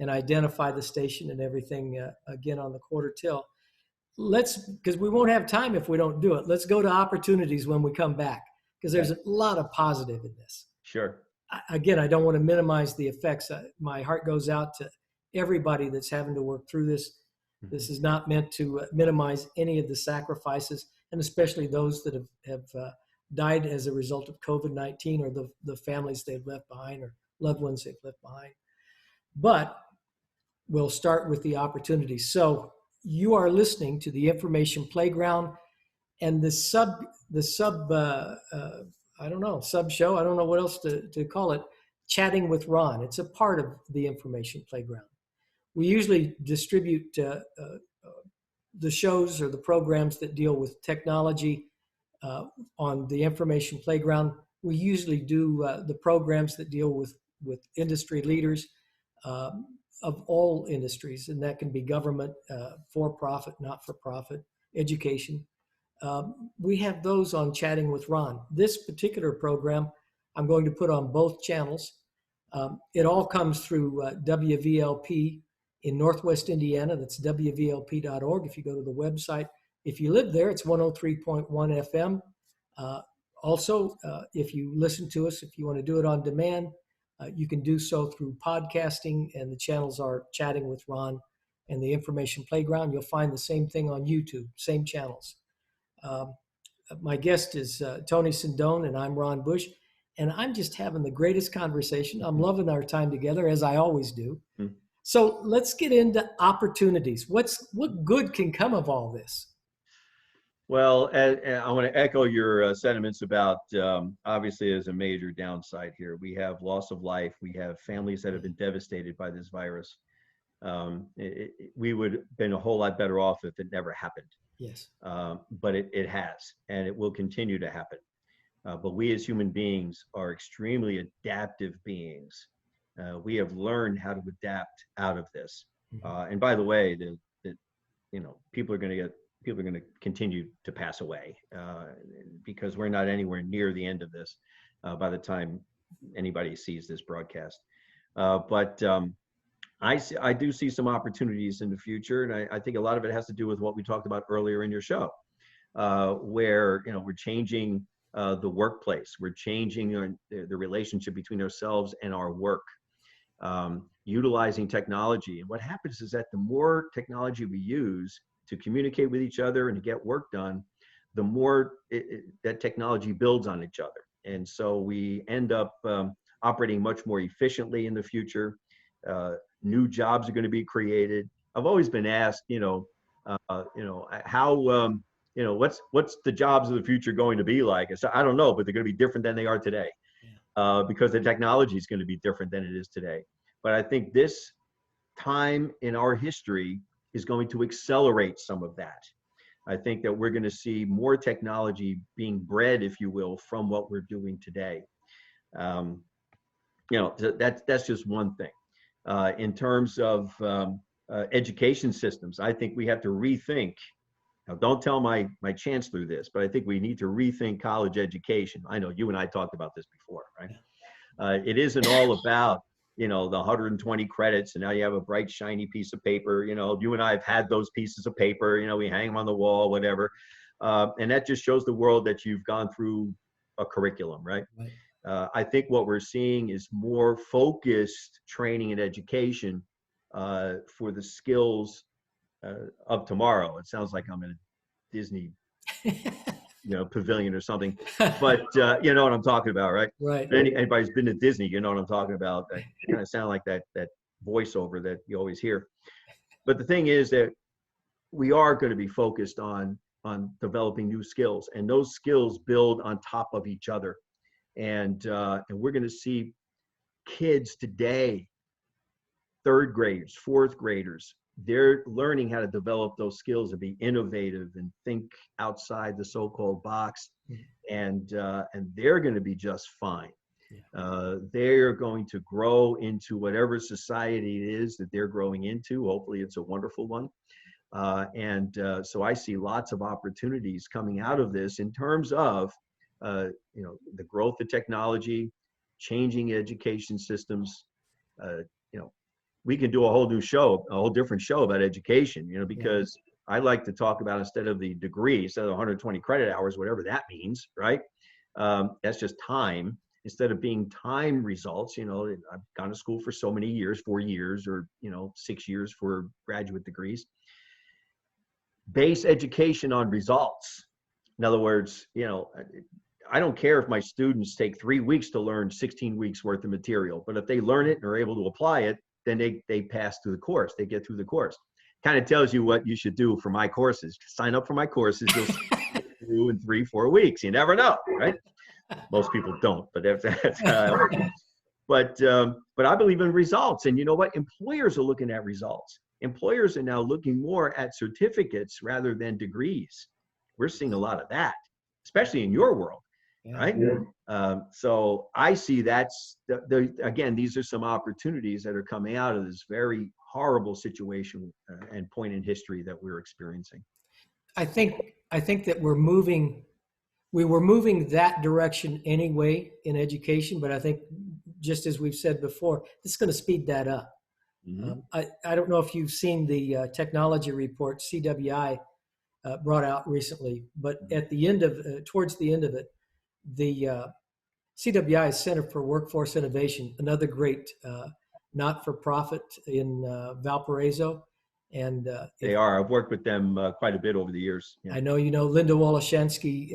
A: and identify the station and everything again on the quarter till. Because we won't have time if we don't do it. Let's go to opportunities when we come back, because there's a lot of positive in this.
B: Sure.
A: Again, I don't want to minimize the effects. My heart goes out to everybody that's having to work through this. This is not meant to minimize any of the sacrifices, and especially those that have died as a result of COVID-19, or the families they've left behind, or loved ones they've left behind. But we'll start with the opportunities. So you are listening to the Information Playground, and the sub I don't know, sub show, I don't know what else to call it, Chatting with Ron. It's a part of the Information Playground. We usually distribute the shows or the programs that deal with technology on the Information Playground. We usually do the programs that deal with industry leaders of all industries, and that can be government, for-profit, not-for-profit, education. We have those on Chatting with Ron. This particular program I'm going to put on both channels. It all comes through WVLP in Northwest Indiana. That's WVLP.org. If you go to the website, if you live there, it's 103.1 FM. Also, if you listen to us, if you want to do it on demand, you can do so through podcasting, and the channels are Chatting with Ron and the Information Playground. You'll find the same thing on YouTube, same channels. My guest is Tony Sindone, and I'm Ron Bush, and I'm just having the greatest conversation. I'm loving our time together, as I always do. Mm-hmm. So let's get into opportunities. What good can come of all this?
B: Well, I want to echo your sentiments about, obviously, there's a major downside here. We have loss of life. We have families that have been devastated by this virus. We would have been a whole lot better off if it never happened.
A: Yes.
B: But it has, and it will continue to happen. But we as human beings are extremely adaptive beings. We have learned how to adapt out of this. Mm-hmm. And by the way, people are going to continue to pass away because we're not anywhere near the end of this by the time anybody sees this broadcast. But I do see some opportunities in the future, and I think a lot of it has to do with what we talked about earlier in your show, where we're changing the workplace, we're changing the relationship between ourselves and our work, utilizing technology. And what happens is that the more technology we use to communicate with each other and to get work done, the more that technology builds on each other. And so we end up operating much more efficiently in the future. New jobs are going to be created. I've always been asked, how, what's the jobs of the future going to be like? So I don't know, but they're going to be different than they are today, because the technology is going to be different than it is today. But I think this time in our history is going to accelerate some of that. I think that we're going to see more technology being bred, if you will, from what we're doing today. That's just one thing. In terms of education systems, I think we have to rethink. Now, don't tell my chancellor this, but I think we need to rethink college education. I know you and I talked about this before, right? It isn't all about the 120 credits, and now you have a bright, shiny piece of paper. You and I have had those pieces of paper, we hang them on the wall, whatever. And that just shows the world that you've gone through a curriculum, right? I think what we're seeing is more focused training and education for the skills of tomorrow. It sounds like I'm in a Disney pavilion or something, but you know what I'm talking about, right?
A: Right.
B: Anybody who's been to Disney, you know what I'm talking about. That kind of sound like that voiceover that you always hear. But the thing is that we are going to be focused on developing new skills, and those skills build on top of each other. And we're going to see kids today, third graders, fourth graders, they're learning how to develop those skills and be innovative and think outside the so-called box, and they're going to be just fine. They're going to grow into whatever society it is that they're growing into. Hopefully it's a wonderful one. So I see lots of opportunities coming out of this in terms of the growth of technology, changing education systems. We can do a whole different show about education, because I like to talk about, instead of the degree, instead of 120 credit hours, whatever that means, right? That's just time. Instead of being time results, I've gone to school for so many years, 4 years, or 6 years for graduate degrees. base education on results. In other words, I don't care if my students take 3 weeks to learn 16 weeks worth of material, but if they learn it and are able to apply it, then they pass through the course. They get through the course. Kind of tells you what you should do for my courses. Sign up for my courses. You'll do in 3-4 weeks. You never know, right? Most people don't, but that's but I believe in results. And you know what? Employers are looking at results. Employers are now looking more at certificates rather than degrees. We're seeing a lot of that, especially in your world, right? Yeah. So I see again, these are some opportunities that are coming out of this very horrible situation and point in history that we're experiencing.
A: I think that we were moving that direction anyway in education, but I think, just as we've said before, this is going to speed that up. Mm-hmm. I don't know if you've seen the technology report CWI brought out recently, but at the end of towards the end of it, the CWI Center for Workforce Innovation, another great not-for-profit in Valparaiso. And
B: they are. I've worked with them quite a bit over the years.
A: Yeah. I know you know Linda Woloshansky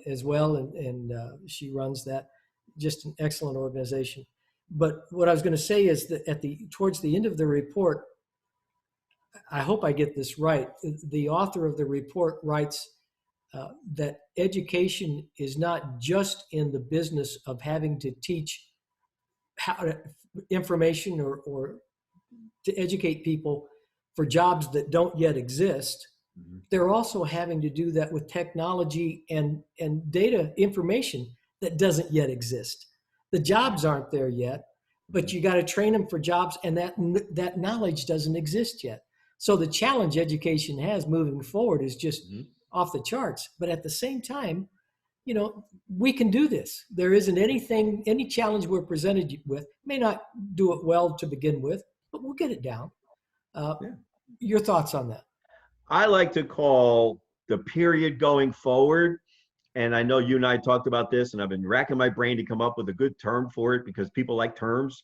A: as well, and she runs that. Just an excellent organization. But what I was going to say is that towards the end of the report, I hope I get this right. The author of the report writes that education is not just in the business of having to teach information or to educate people for jobs that don't yet exist. Mm-hmm. They're also having to do that with technology and data information that doesn't yet exist. The jobs aren't there yet, but you got to train them for jobs, and that knowledge doesn't exist yet. So the challenge education has moving forward is just off the charts. But at the same time, we can do this. There isn't any challenge we're presented with, may not do it well to begin with, but we'll get it down. Your thoughts on that?
B: I like to call the period going forward, and I know you and I talked about this, and I've been racking my brain to come up with a good term for it because people like terms.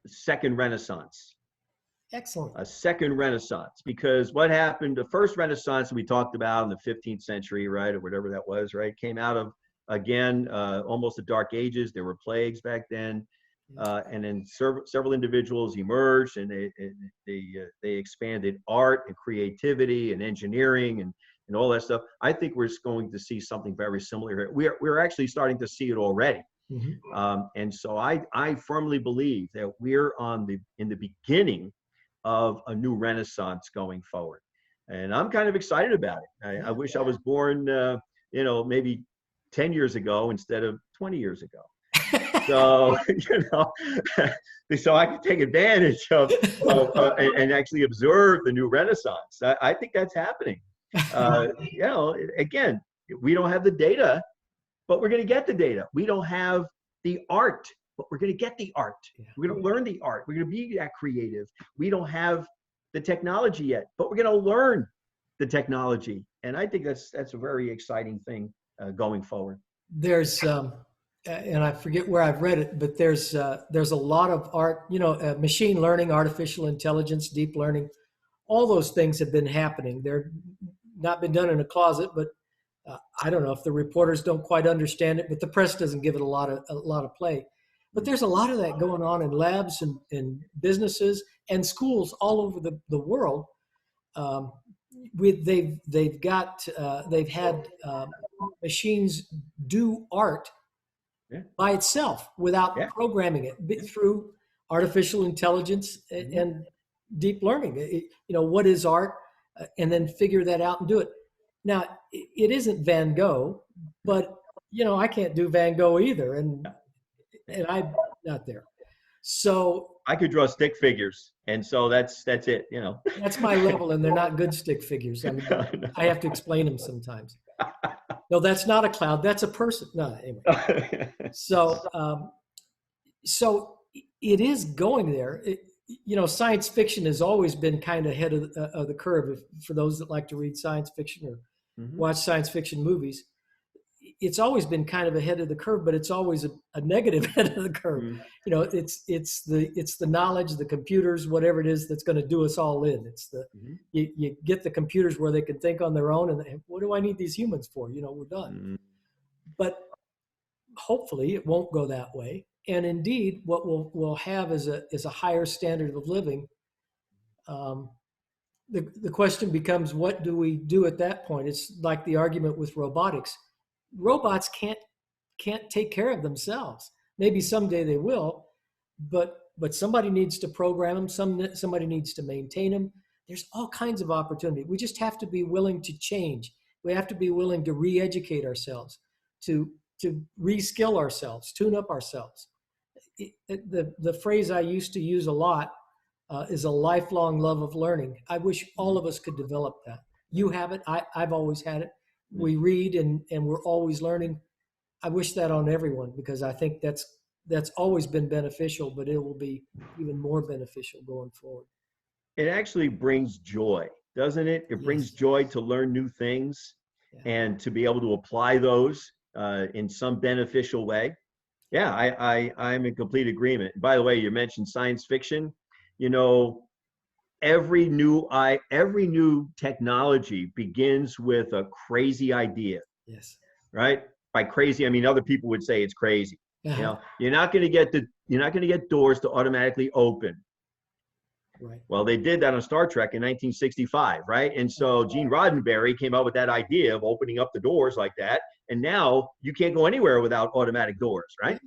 B: Second Renaissance.
A: Excellent.
B: A second Renaissance, because what happened, the first Renaissance we talked about in the 15th century, right, or whatever that was, right, came out of, again, almost the Dark Ages. There were plagues back then. And then several individuals emerged, and they expanded art and creativity and engineering and all that stuff. I think we're going to see something very similar here. We're actually starting to see it already. Mm-hmm. And so I firmly believe that we're in the beginning of a new Renaissance going forward. And I'm kind of excited about it. I wish I was born, maybe 10 years ago instead of 20 years ago. So, so I can take advantage of and actually observe the new Renaissance. I think that's happening. Again, we don't have the data, but we're going to get the data. We don't have the art, but we're going to get the art. Yeah. We're going to learn the art. We're going to be that creative. We don't have the technology yet, but we're going to learn the technology. And I think that's a very exciting thing going forward.
A: There's and I forget where I've read it, but there's a lot of art, machine learning, artificial intelligence, deep learning, all those things have been happening. They're not been done in a closet, but I don't know if the reporters don't quite understand it, but the press doesn't give it a lot of play. But there's a lot of that going on in labs and businesses and schools all over the world. They've had machines do art by itself without programming it through artificial intelligence and deep learning. What is art, and then figure that out and do it. Now, it isn't Van Gogh, but I can't do Van Gogh either, and I'm not there. So
B: I could draw stick figures, and so that's it.
A: That's my level, and they're not good stick figures. I mean, no. I have to explain them sometimes. No, that's not a cloud. That's a person. No, anyway. So it is going there. Science fiction has always been kind of ahead of the curve. For those that like to read science fiction or watch science fiction movies, it's always been kind of ahead of the curve, but it's always a negative head of the curve.
B: Mm.
A: It's the knowledge, the computers, whatever it is that's going to do us all in. It's
B: Mhm.
A: you get the computers where they can think on their own, and what do I need these humans for? We're done.
B: Mm.
A: But hopefully, it won't go that way. And indeed, what we'll have is a higher standard of living. The question becomes, what do we do at that point? It's like the argument with robotics. Robots can't take care of themselves. Maybe someday they will, but somebody needs to program them. Somebody needs to maintain them. There's all kinds of opportunity. We just have to be willing to change. We have to be willing to re-educate ourselves, to reskill ourselves, tune up ourselves. The phrase I used to use a lot is a lifelong love of learning. I wish all of us could develop that. You have it. I've always had it. We read and we're always learning. I wish that on everyone, because I think that's always been beneficial, but it will be even more beneficial going forward.
B: It actually brings joy, doesn't it? It brings
A: Yes.
B: joy to learn new things
A: Yeah.
B: and to be able to apply those in some beneficial way. Yeah, I'm in complete agreement. By the way, you mentioned science fiction. Every new technology begins with a crazy idea,
A: Yes.
B: right? By crazy, I mean other people would say it's crazy.
A: Uh-huh.
B: You're not going to get doors to automatically open.
A: Right.
B: Well, they did that on Star Trek in 1965, right? And so Gene Roddenberry came up with that idea of opening up the doors like that. And now you can't go anywhere without automatic doors, right?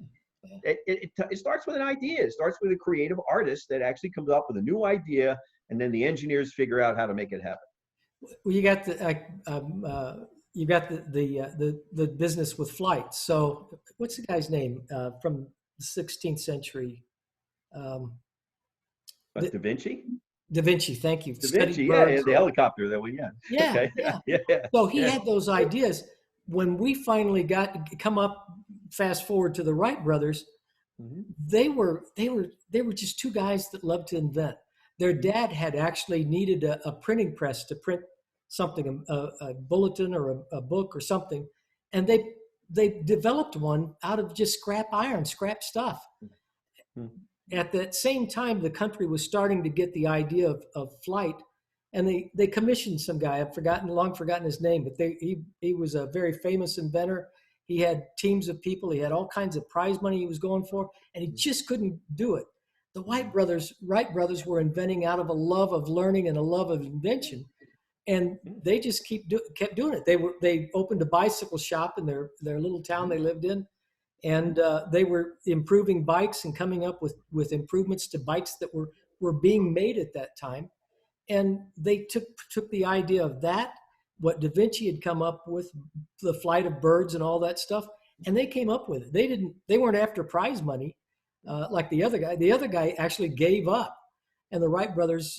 A: Yeah.
B: It starts with an idea. It starts with a creative artist that actually comes up with a new idea, and then the engineers figure out how to make it happen.
A: Well, you got the business with flight. So what's the guy's name from the 16th century?
B: But Da Vinci?
A: Da Vinci. Thank you.
B: Da
A: Studied
B: Vinci, yeah,
A: birds.
B: the helicopter that we, yeah.
A: Yeah,
B: Okay,
A: yeah.
B: yeah,
A: So he
B: yeah.
A: had those ideas. When we finally come up, fast forward to the Wright brothers,
B: Mm-hmm.
A: they were just two guys that loved to invent. Their dad had actually needed a printing press to print something, a bulletin or a book or something, and they developed one out of just scrap iron, scrap stuff.
B: Mm-hmm.
A: At that same time, the country was starting to get the idea of flight, and they commissioned some guy. I've long forgotten his name, but he was a very famous inventor. He had teams of people. He had all kinds of prize money he was going for, and he just couldn't do it. The Wright brothers were inventing out of a love of learning and a love of invention, and they just kept doing it. They opened a bicycle shop in their little town they lived in, and they were improving bikes and coming up with improvements to bikes that were being made at that time. And they took the idea of that, what Da Vinci had come up with, the flight of birds and all that stuff, and they came up with it. They weren't after prize money like the other guy. The other guy actually gave up, and the Wright brothers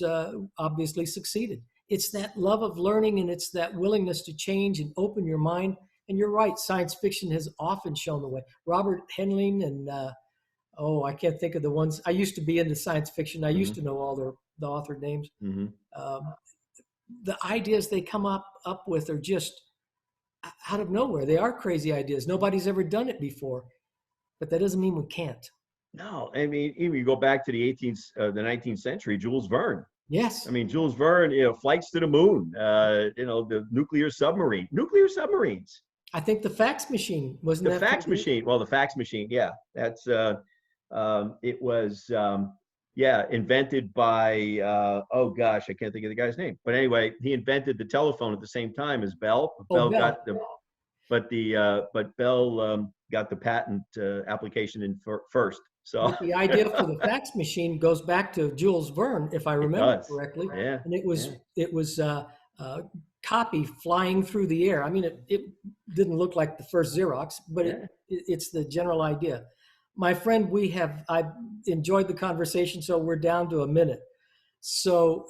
A: obviously succeeded. It's that love of learning, and it's that willingness to change and open your mind. And you're right, science fiction has often shown the way. Robert Heinlein and I can't think of the ones. I used to be into science fiction. I used to know all the author names.
B: Mm-hmm.
A: The ideas they come up with are just out of nowhere. They are crazy ideas. Nobody's ever done it before, but that doesn't mean we can't.
B: No, I mean, even you go back to the 19th century, Jules Verne.
A: Yes.
B: I mean, Jules Verne, flights to the moon, the nuclear submarines.
A: I think the fax machine wasn't
B: the fax machine. Well, the fax machine, yeah, that's it was invented by oh gosh, I can't think of the guy's name. But anyway, he invented the telephone at the same time as Bell. Bell got the, but Bell got the patent application in first. So
A: but the idea for the fax machine goes back to Jules Verne, if I remember correctly.
B: Yeah.
A: And it was copy flying through the air. I mean, it didn't look like the first Xerox, but it's the general idea. My friend, I've enjoyed the conversation, so we're down to a minute. So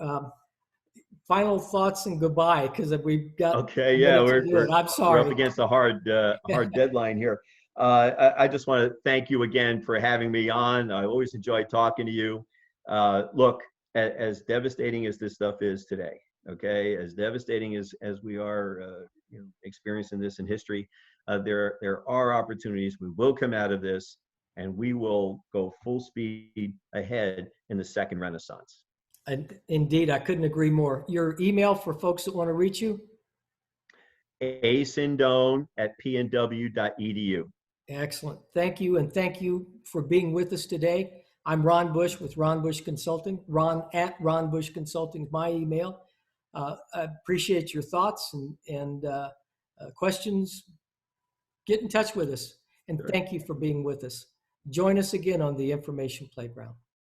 A: final thoughts and goodbye, because we've got
B: okay. Yeah,
A: I'm sorry.
B: We're up against a hard deadline here. I just want to thank you again for having me on. I always enjoy talking to you. Look, as devastating as this stuff is today, okay, as devastating as we are experiencing this in history, there are opportunities. We will come out of this, and we will go full speed ahead in the second renaissance.
A: And indeed, I couldn't agree more. Your email for folks that want to reach you?
B: asindone@pnw.edu.
A: Excellent. Thank you. And thank you for being with us today. I'm Ron Bush with Ron Bush Consulting. Ron at Ron Bush Consulting is my email. I appreciate your thoughts and questions. Get in touch with us. And
B: Sure.
A: thank you for being with us. Join us again on the Information Playground.